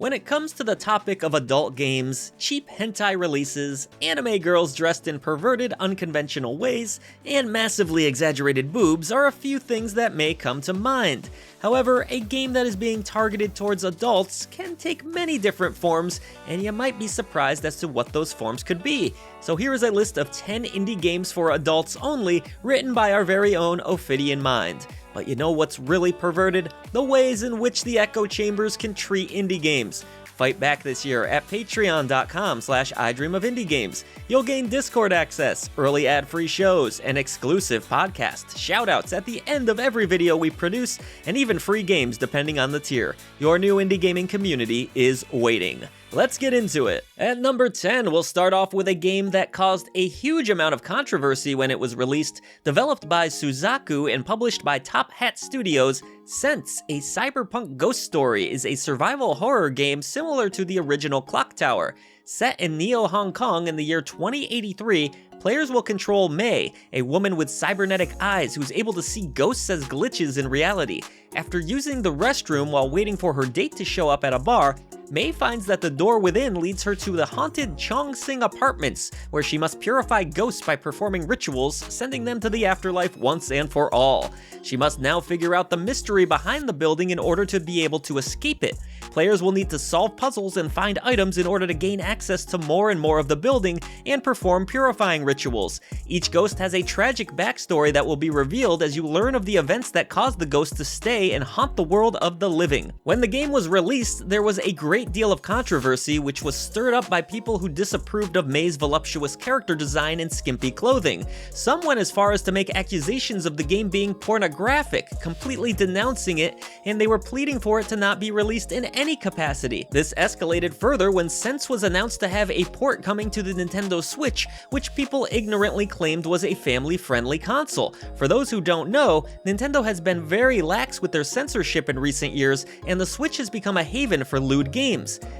When it comes to the topic of adult games, cheap hentai releases, anime girls dressed in perverted, unconventional ways, and massively exaggerated boobs are a few things that may come to mind. However, a game that is being targeted towards adults can take many different forms, and you might be surprised as to what those forms could be. So here is a list of 10 indie games for adults only, written by our very own Ophidian Mind. But you know what's really perverted? The ways in which the echo chambers can treat indie games. Fight back this year at patreon.com/idreamofindiegames. You'll gain Discord access, early ad-free shows, and exclusive podcast shoutouts at the end of every video we produce, and even free games depending on the tier. Your new indie gaming community is waiting. Let's get into it. At number 10, we'll start off with a game that caused a huge amount of controversy when it was released. Developed by Suzaku and published by Top Hat Studios, Sense, a cyberpunk ghost story, is a survival horror game similar to the original Clock Tower. Set in Neo-Hong Kong in the year 2083, players will control Mei, a woman with cybernetic eyes who's able to see ghosts as glitches in reality. After using the restroom while waiting for her date to show up at a bar, Mei finds that the door within leads her to the haunted Chongsing Apartments, where she must purify ghosts by performing rituals, sending them to the afterlife once and for all. She must now figure out the mystery behind the building in order to be able to escape it. Players will need to solve puzzles and find items in order to gain access to more and more of the building and perform purifying rituals. Each ghost has a tragic backstory that will be revealed as you learn of the events that caused the ghost to stay and haunt the world of the living. When the game was released, there was a great deal of controversy, which was stirred up by people who disapproved of Mei's voluptuous character design and skimpy clothing. Some went as far as to make accusations of the game being pornographic, completely denouncing it, and they were pleading for it to not be released in any capacity. This escalated further when Sense was announced to have a port coming to the Nintendo Switch, which people ignorantly claimed was a family-friendly console. For those who don't know, Nintendo has been very lax with their censorship in recent years, and the Switch has become a haven for lewd games.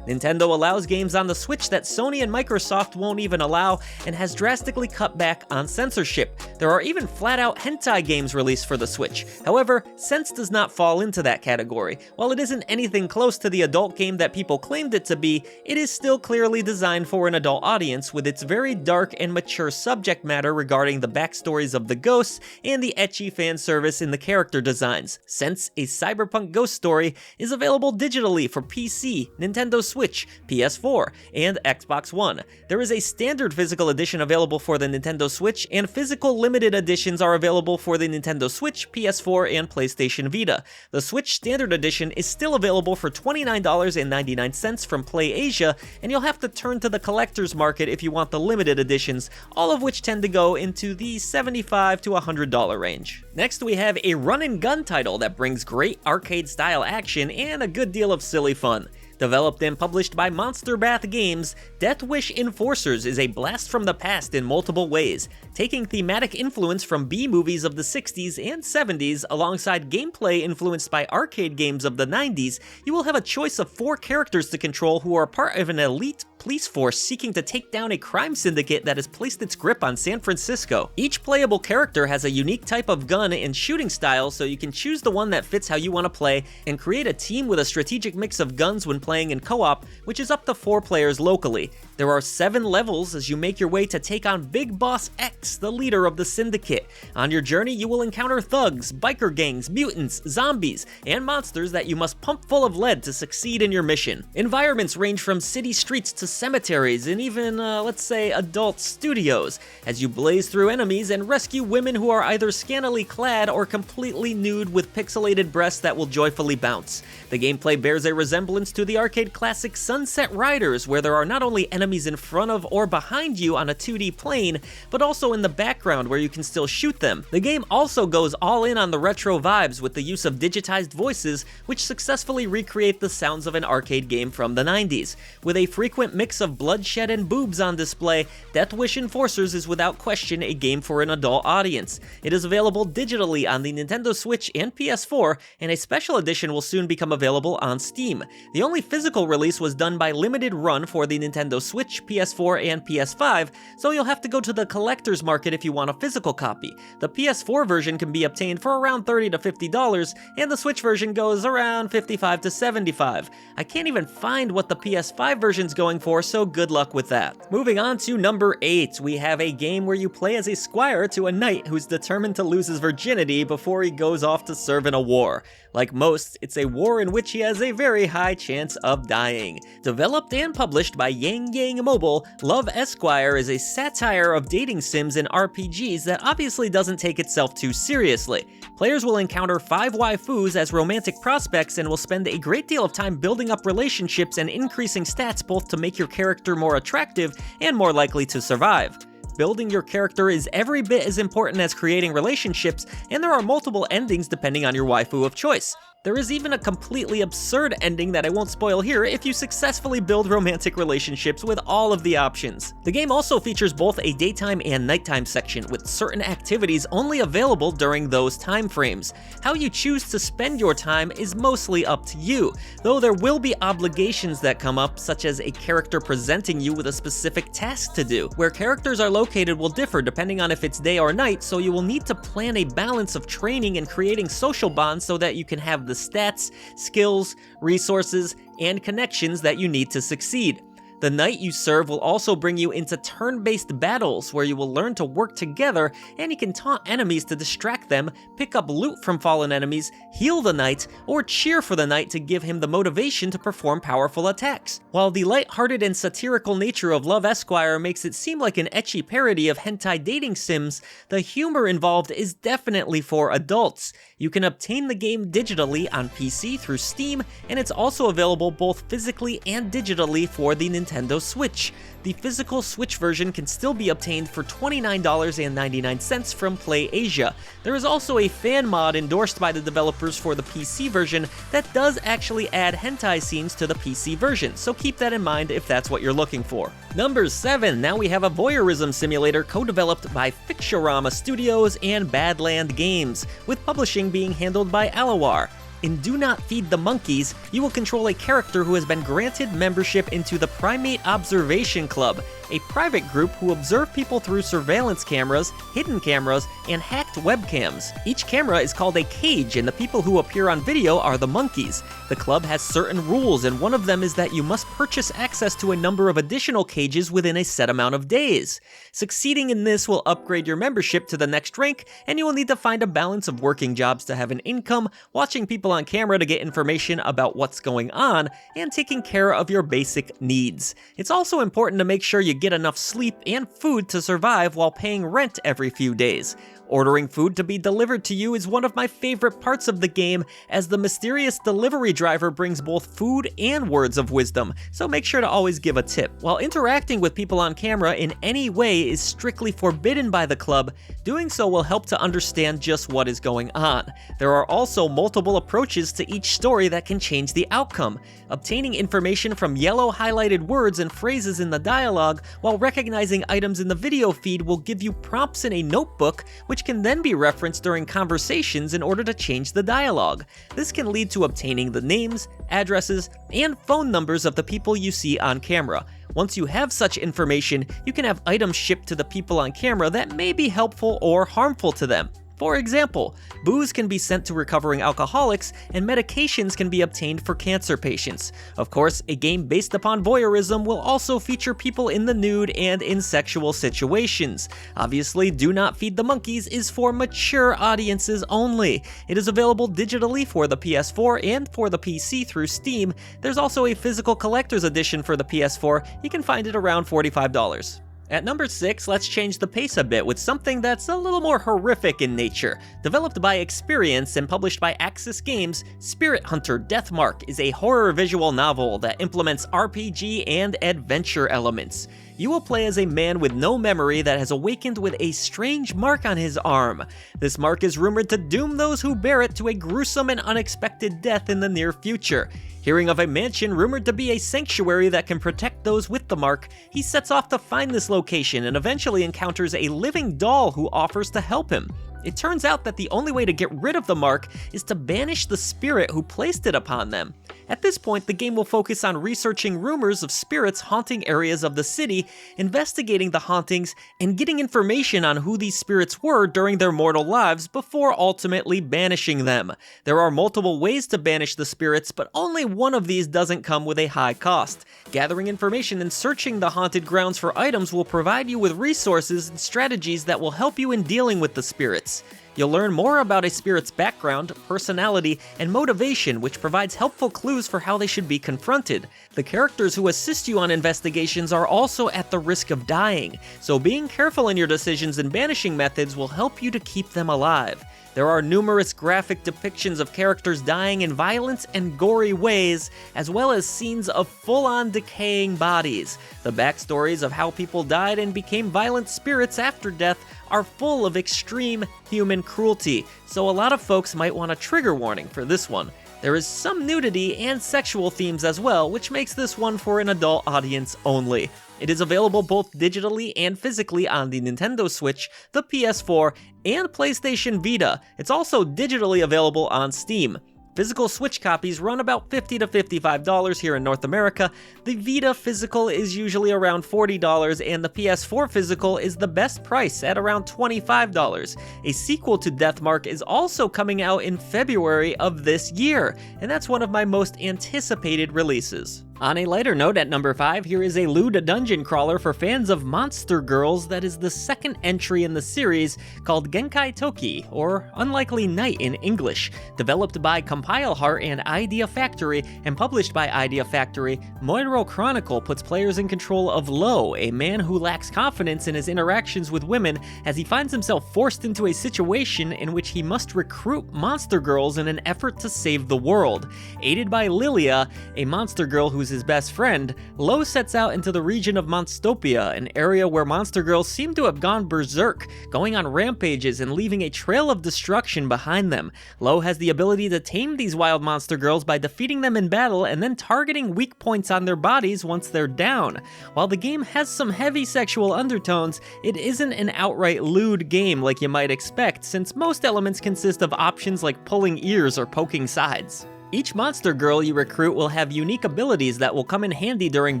Nintendo allows games on the Switch that Sony and Microsoft won't even allow, and has drastically cut back on censorship. There are even flat-out hentai games released for the Switch. However, Sense does not fall into that category. While it isn't anything close to the adult game that people claimed it to be, it is still clearly designed for an adult audience, with its very dark and mature subject matter regarding the backstories of the ghosts and the ecchi fan service in the character designs. Sense, a cyberpunk ghost story, is available digitally for PC, Nintendo Switch, PS4, and Xbox One. There is a standard physical edition available for the Nintendo Switch, and physical limited editions are available for the Nintendo Switch, PS4, and PlayStation Vita. The Switch Standard Edition is still available for $29.99 from PlayAsia, and you'll have to turn to the collector's market if you want the limited editions, all of which tend to go into the $75 to $100 range. Next, we have a run-and-gun title that brings great arcade-style action and a good deal of silly fun. Developed and published by Monster Bath Games, Deathwish Enforcers is a blast from the past in multiple ways. Taking thematic influence from B-movies of the 60s and 70s alongside gameplay influenced by arcade games of the 90s, you will have a choice of 4 characters to control who are part of an elite police force seeking to take down a crime syndicate that has placed its grip on San Francisco. Each playable character has a unique type of gun and shooting style, so you can choose the one that fits how you want to play and create a team with a strategic mix of guns when playing in co-op, which is up to 4 players locally. There are 7 levels as you make your way to take on Big Boss X, the leader of the syndicate. On your journey, you will encounter thugs, biker gangs, mutants, zombies, and monsters that you must pump full of lead to succeed in your mission. Environments range from city streets to cemeteries and even, let's say, adult studios, as you blaze through enemies and rescue women who are either scantily clad or completely nude with pixelated breasts that will joyfully bounce. The gameplay bears a resemblance to the arcade classic Sunset Riders, where there are not only enemies in front of or behind you on a 2D plane, but also in the background where you can still shoot them. The game also goes all in on the retro vibes with the use of digitized voices, which successfully recreate the sounds of an arcade game from the 90s. With a frequent mix of bloodshed and boobs on display, Deathwish Enforcers is without question a game for an adult audience. It is available digitally on the Nintendo Switch and PS4, and a special edition will soon become available on Steam. The only physical release was done by limited run for the Nintendo Switch, PS4, and PS5, so you'll have to go to the collector's market if you want a physical copy. The PS4 version can be obtained for around $30 to $50, and the Switch version goes around $55 to $75. I can't even find what the PS5 version's going for, so good luck with that. Moving on to number 8, we have a game where you play as a squire to a knight who's determined to lose his virginity before he goes off to serve in a war. Like most, it's a war in which he has a very high chance of dying. Developed and published by Yang Yang Mobile, Love Esquire is a satire of dating sims and RPGs that obviously doesn't take itself too seriously. Players will encounter 5 waifus as romantic prospects and will spend a great deal of time building up relationships and increasing stats both to make your character more attractive and more likely to survive. Building your character is every bit as important as creating relationships, and there are multiple endings depending on your waifu of choice. There is even a completely absurd ending that I won't spoil here if you successfully build romantic relationships with all of the options. The game also features both a daytime and nighttime section, with certain activities only available during those time frames. How you choose to spend your time is mostly up to you, though there will be obligations that come up, such as a character presenting you with a specific task to do. Where characters are located will differ depending on if it's day or night, so you will need to plan a balance of training and creating social bonds so that you can have the stats, skills, resources, and connections that you need to succeed. The knight you serve will also bring you into turn-based battles where you will learn to work together, and you can taunt enemies to distract them, pick up loot from fallen enemies, heal the knight, or cheer for the knight to give him the motivation to perform powerful attacks. While the light-hearted and satirical nature of Love Esquire makes it seem like an ecchi parody of hentai dating sims, the humor involved is definitely for adults. You can obtain the game digitally on PC through Steam, and it's also available both physically and digitally for the Nintendo Switch. The physical Switch version can still be obtained for $29.99 from PlayAsia. There is also a fan mod endorsed by the developers for the PC version that does actually add hentai scenes to the PC version, so keep that in mind if that's what you're looking for. Number 7, now we have a voyeurism simulator co-developed by Ficturama Studios and Badland Games, with publishing being handled by Alawar. In Do Not Feed the Monkeys, you will control a character who has been granted membership into the Primate Observation Club, a private group who observe people through surveillance cameras, hidden cameras, and hacked webcams. Each camera is called a cage, and the people who appear on video are the monkeys. The club has certain rules, and one of them is that you must purchase access to a number of additional cages within a set amount of days. Succeeding in this will upgrade your membership to the next rank, and you will need to find a balance of working jobs to have an income, watching people on camera to get information about what's going on, and taking care of your basic needs. It's also important to make sure you get enough sleep and food to survive while paying rent every few days. Ordering food to be delivered to you is one of my favorite parts of the game, as the mysterious delivery driver brings both food and words of wisdom, so make sure to always give a tip. While interacting with people on camera in any way is strictly forbidden by the club, doing so will help to understand just what is going on. There are also multiple approaches to each story that can change the outcome. Obtaining information from yellow highlighted words and phrases in the dialogue, while recognizing items in the video feed, will give you prompts in a notebook, which can then be referenced during conversations in order to change the dialogue. This can lead to obtaining the names, addresses, and phone numbers of the people you see on camera. Once you have such information, you can have items shipped to the people on camera that may be helpful or harmful to them. For example, booze can be sent to recovering alcoholics, and medications can be obtained for cancer patients. Of course, a game based upon voyeurism will also feature people in the nude and in sexual situations. Obviously, Do Not Feed the Monkeys is for mature audiences only. It is available digitally for the PS4 and for the PC through Steam. There's also a physical collector's edition for the PS4. You can find it around $45. At number 6, let's change the pace a bit with something that's a little more horrific in nature. Developed by Experience and published by Axis Games, Spirit Hunter Deathmark is a horror visual novel that implements RPG and adventure elements. You will play as a man with no memory that has awakened with a strange mark on his arm. This mark is rumored to doom those who bear it to a gruesome and unexpected death in the near future. Hearing of a mansion rumored to be a sanctuary that can protect those with the mark, he sets off to find this location and eventually encounters a living doll who offers to help him. It turns out that the only way to get rid of the mark is to banish the spirit who placed it upon them. At this point, the game will focus on researching rumors of spirits haunting areas of the city, investigating the hauntings, and getting information on who these spirits were during their mortal lives before ultimately banishing them. There are multiple ways to banish the spirits, but only one of these doesn't come with a high cost. Gathering information and searching the haunted grounds for items will provide you with resources and strategies that will help you in dealing with the spirits. You'll learn more about a spirit's background, personality, and motivation, which provides helpful clues for how they should be confronted. The characters who assist you on investigations are also at the risk of dying, so being careful in your decisions and banishing methods will help you to keep them alive. There are numerous graphic depictions of characters dying in violent and gory ways, as well as scenes of full-on decaying bodies. The backstories of how people died and became violent spirits after death are full of extreme human cruelty, so a lot of folks might want a trigger warning for this one. There is some nudity and sexual themes as well, which makes this one for an adult audience only. It is available both digitally and physically on the Nintendo Switch, the PS4, and PlayStation Vita. It's also digitally available on Steam. Physical Switch copies run about $50 to $55 here in North America. The Vita physical is usually around $40, and the PS4 physical is the best price at around $25. A sequel to Deathmark is also coming out in February of this year, and that's one of my most anticipated releases. On a lighter note, at number 5, here is a lewd dungeon crawler for fans of Monster Girls that is the second entry in the series, called Genkai Toki, or Unlikely Night in English. Developed by Compile Heart and Idea Factory, and published by Idea Factory, Moero Chronicle puts players in control of Lo, a man who lacks confidence in his interactions with women, as he finds himself forced into a situation in which he must recruit monster girls in an effort to save the world. Aided by Lilia, a monster girl who's his best friend, Lo sets out into the region of Monstopia, an area where monster girls seem to have gone berserk, going on rampages and leaving a trail of destruction behind them. Lo has the ability to tame these wild monster girls by defeating them in battle and then targeting weak points on their bodies once they're down. While the game has some heavy sexual undertones, it isn't an outright lewd game like you might expect, since most elements consist of options like pulling ears or poking sides. Each monster girl you recruit will have unique abilities that will come in handy during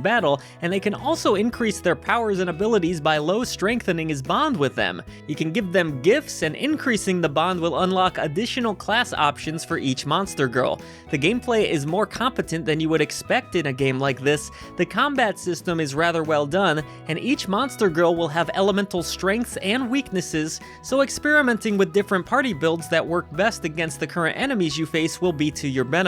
battle, and they can also increase their powers and abilities by Lo strengthening his bond with them. You can give them gifts, and increasing the bond will unlock additional class options for each monster girl. The gameplay is more competent than you would expect in a game like this. The combat system is rather well done, and each monster girl will have elemental strengths and weaknesses, so experimenting with different party builds that work best against the current enemies you face will be to your benefit.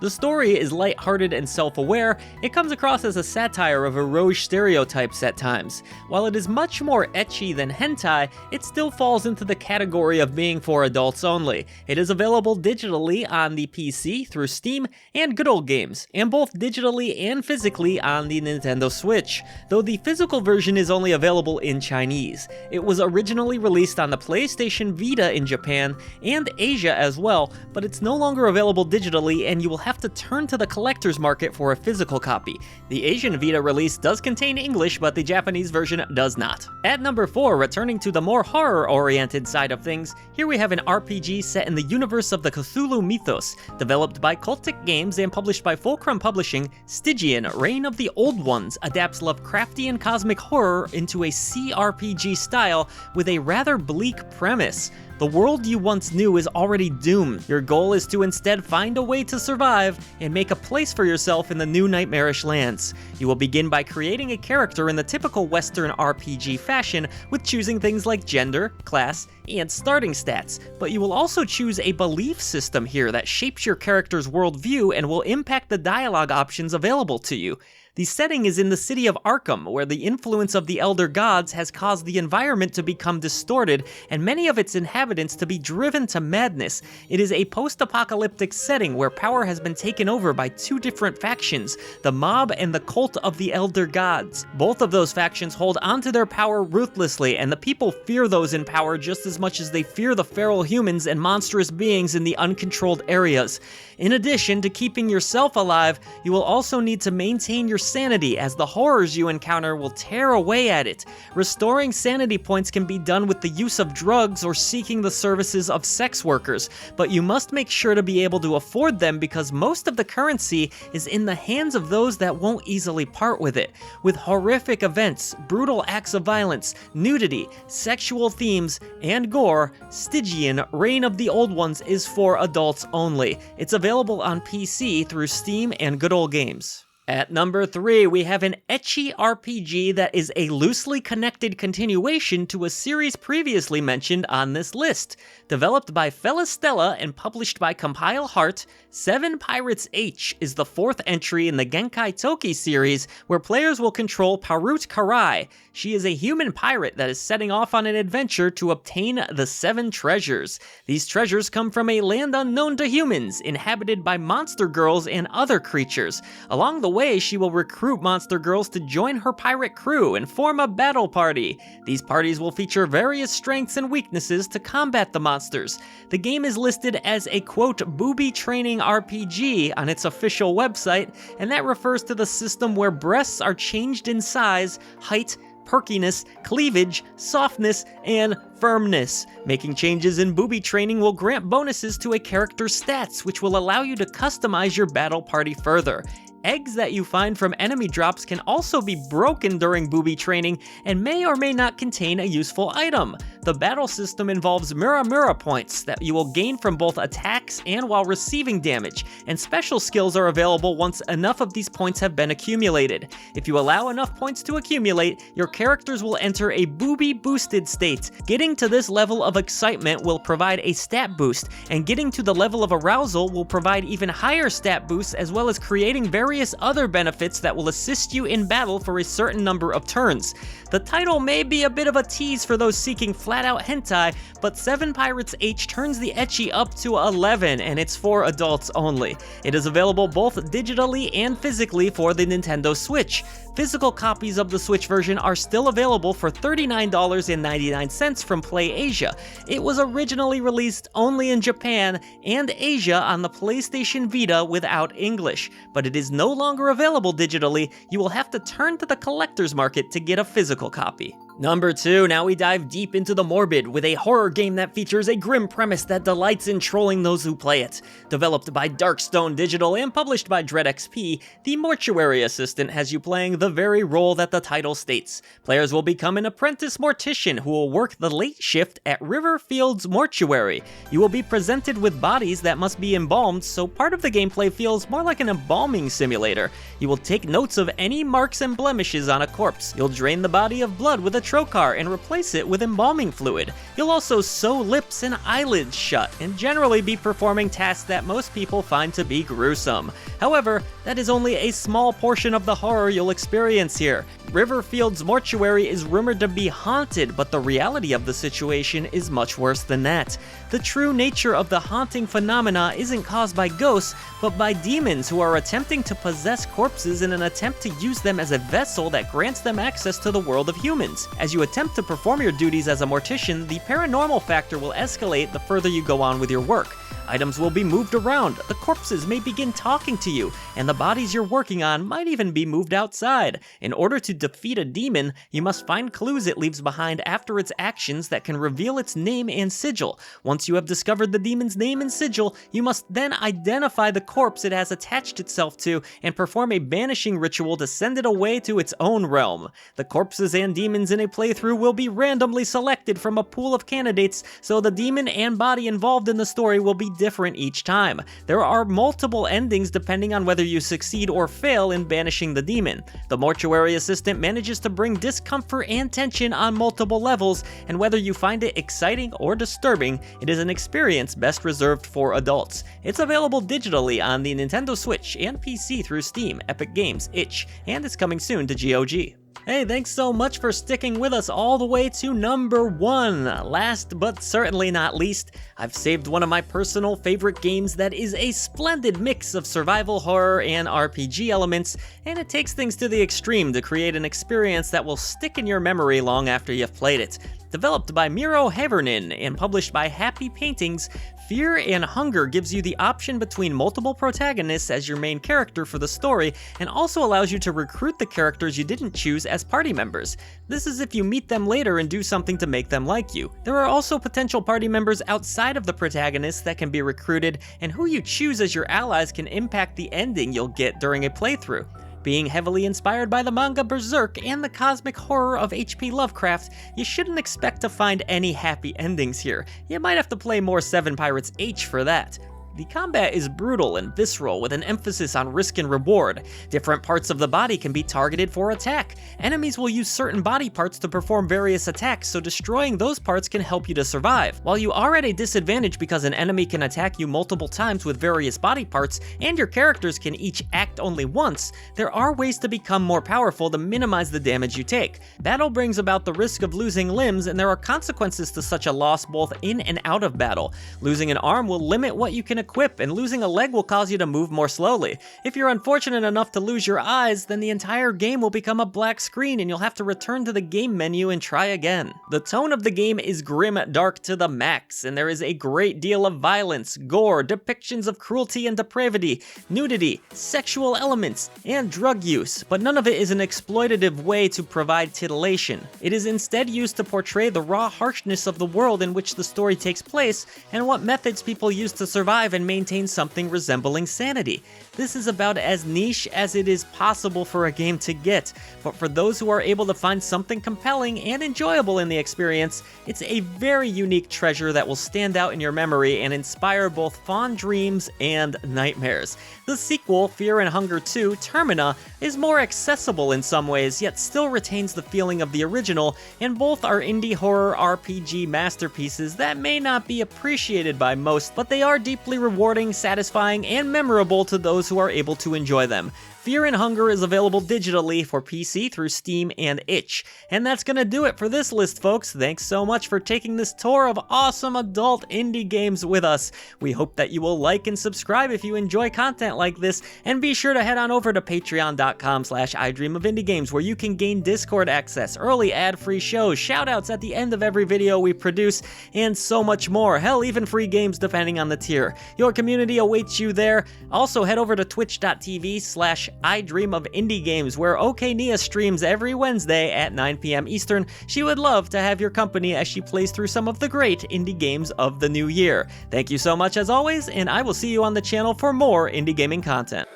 The story is lighthearted and self-aware. It comes across as a satire of eroge stereotypes at times. While it is much more ecchi than hentai, it still falls into the category of being for adults only. It is available digitally on the PC through Steam and Good Old Games, and both digitally and physically on the Nintendo Switch, though the physical version is only available in Chinese. It was originally released on the PlayStation Vita in Japan and Asia as well, but it's no longer available digitally, and you will have to turn to the collector's market for a physical copy. The Asian Vita release does contain English, but the Japanese version does not. At number 4, returning to the more horror-oriented side of things, here we have an RPG set in the universe of the Cthulhu mythos. Developed by Cultic Games and published by Fulcrum Publishing, Stygian, Reign of the Old Ones adapts Lovecraftian cosmic horror into a CRPG style with a rather bleak premise. The world you once knew is already doomed. Your goal is to instead find a way to survive and make a place for yourself in the new nightmarish lands. You will begin by creating a character in the typical Western RPG fashion, with choosing things like gender, class, and starting stats, but you will also choose a belief system here that shapes your character's worldview and will impact the dialogue options available to you. The setting is in the city of Arkham, where the influence of the Elder Gods has caused the environment to become distorted and many of its inhabitants to be driven to madness. It is a post-apocalyptic setting where power has been taken over by two different factions, the Mob and the Cult of the Elder Gods. Both of those factions hold onto their power ruthlessly, and the people fear those in power just as much as they fear the feral humans and monstrous beings in the uncontrolled areas. In addition to keeping yourself alive, you will also need to maintain your sanity, as the horrors you encounter will tear away at it. Restoring sanity points can be done with the use of drugs or seeking the services of sex workers, but you must make sure to be able to afford them because most of the currency is in the hands of those that won't easily part with it. With horrific events, brutal acts of violence, nudity, sexual themes, and gore, Stygian, Reign of the Old Ones is for adults only. It's available on PC through Steam and Good Old Games. At number 3, we have an ecchi RPG that is a loosely connected continuation to a series previously mentioned on this list. Developed by Felistella and published by Compile Heart, Seven Pirates H is the fourth entry in the Genkai Toki series, where players will control Parut Karai. She is a human pirate that is setting off on an adventure to obtain the 7 treasures. These treasures come from a land unknown to humans, inhabited by monster girls and other creatures. Along the way, she will recruit monster girls to join her pirate crew and form a battle party. These parties will feature various strengths and weaknesses to combat the monsters. The game is listed as a quote booby training RPG on its official website, and that refers to the system where breasts are changed in size, height, perkiness, cleavage, softness, and firmness. Making changes in booby training will grant bonuses to a character's stats, which will allow you to customize your battle party further. Eggs that you find from enemy drops can also be broken during booby training and may or may not contain a useful item. The battle system involves Muramura points that you will gain from both attacks and while receiving damage, and special skills are available once enough of these points have been accumulated. If you allow enough points to accumulate, your characters will enter a booby boosted state. Getting to this level of excitement will provide a stat boost, and getting to the level of arousal will provide even higher stat boosts, as well as creating various other benefits that will assist you in battle for a certain number of turns. The title may be a bit of a tease for those seeking flat-out hentai, but Seven Pirates H turns the ecchi up to 11, and it's for adults only. It is available both digitally and physically for the Nintendo Switch. Physical copies of the Switch version are still available for $39.99 from PlayAsia. It was originally released only in Japan and Asia on the PlayStation Vita without English, but it is no longer available digitally. You will have to turn to the collector's market to get a physical copy. Number 2, now we dive deep into the morbid with a horror game that features a grim premise that delights in trolling those who play it. Developed by Darkstone Digital and published by Dread XP, the Mortuary Assistant has you playing the very role that the title states. Players will become an apprentice mortician who will work the late shift at Riverfield's Mortuary. You will be presented with bodies that must be embalmed, so part of the gameplay feels more like an embalming simulator. You will take notes of any marks and blemishes on a corpse. You'll drain the body of blood with a trocar and replace it with embalming fluid. You'll also sew lips and eyelids shut, and generally be performing tasks that most people find to be gruesome. However, that is only a small portion of the horror you'll experience here. Riverfield's Mortuary is rumored to be haunted, but the reality of the situation is much worse than that. The true nature of the haunting phenomena isn't caused by ghosts, but by demons who are attempting to possess corpses in an attempt to use them as a vessel that grants them access to the world of humans. As you attempt to perform your duties as a mortician, the paranormal factor will escalate the further you go on with your work. Items will be moved around, the corpses may begin talking to you, and the bodies you're working on might even be moved outside. In order to defeat a demon, you must find clues it leaves behind after its actions that can reveal its name and sigil. Once you have discovered the demon's name and sigil, you must then identify the corpse it has attached itself to and perform a banishing ritual to send it away to its own realm. The corpses and demons in a playthrough will be randomly selected from a pool of candidates, so the demon and body involved in the story will be different each time. There are multiple endings depending on whether you succeed or fail in banishing the demon. The Mortuary Assistant manages to bring discomfort and tension on multiple levels, and whether you find it exciting or disturbing, it is an experience best reserved for adults. It's available digitally on the Nintendo Switch and PC through Steam, Epic Games, itch, and it's coming soon to GOG. Hey, thanks so much for sticking with us all the way to number 1. Last but certainly not least, I've saved one of my personal favorite games that is a splendid mix of survival horror and RPG elements, and it takes things to the extreme to create an experience that will stick in your memory long after you've played it. Developed by Moero Chronicle and published by Happy Paintings, Fear and Hunger gives you the option between multiple protagonists as your main character for the story, and also allows you to recruit the characters you didn't choose as party members. This is if you meet them later and do something to make them like you. There are also potential party members outside of the protagonists that can be recruited, and who you choose as your allies can impact the ending you'll get during a playthrough. Being heavily inspired by the manga Berserk and the cosmic horror of H.P. Lovecraft, you shouldn't expect to find any happy endings here. You might have to play more Seven Pirates H for that. The combat is brutal and visceral with an emphasis on risk and reward. Different parts of the body can be targeted for attack. Enemies will use certain body parts to perform various attacks, so destroying those parts can help you to survive. While you are at a disadvantage because an enemy can attack you multiple times with various body parts, and your characters can each act only once, there are ways to become more powerful to minimize the damage you take. Battle brings about the risk of losing limbs, and there are consequences to such a loss both in and out of battle. Losing an arm will limit what you can equip, and losing a leg will cause you to move more slowly. If you're unfortunate enough to lose your eyes, then the entire game will become a black screen and you'll have to return to the game menu and try again. The tone of the game is grim, dark to the max, and there is a great deal of violence, gore, depictions of cruelty and depravity, nudity, sexual elements, and drug use, but none of it is an exploitative way to provide titillation. It is instead used to portray the raw harshness of the world in which the story takes place and what methods people use to survive and maintain something resembling sanity. This is about as niche as it is possible for a game to get, but for those who are able to find something compelling and enjoyable in the experience, it's a very unique treasure that will stand out in your memory and inspire both fond dreams and nightmares. The sequel, Fear and Hunger 2, Termina, is more accessible in some ways, yet still retains the feeling of the original, and both are indie horror RPG masterpieces that may not be appreciated by most, but they are deeply rewarding, satisfying, and memorable to those who are able to enjoy them. Fear and Hunger is available digitally for PC through Steam and itch. And that's gonna do it for this list, folks. Thanks so much for taking this tour of awesome adult indie games with us. We hope that you will like and subscribe if you enjoy content like this, and be sure to head on over to patreon.com/idreamofindiegames, where you can gain Discord access, early ad-free shows, shoutouts at the end of every video we produce, and so much more. Hell, even free games depending on the tier. Your community awaits you there. Also, head over to twitch.tv/idreamofindiegames, where OK Nia streams every Wednesday at 9 p.m. Eastern. She would love to have your company as she plays through some of the great indie games of the new year. Thank you so much as always, and I will see you on the channel for more indie gaming content.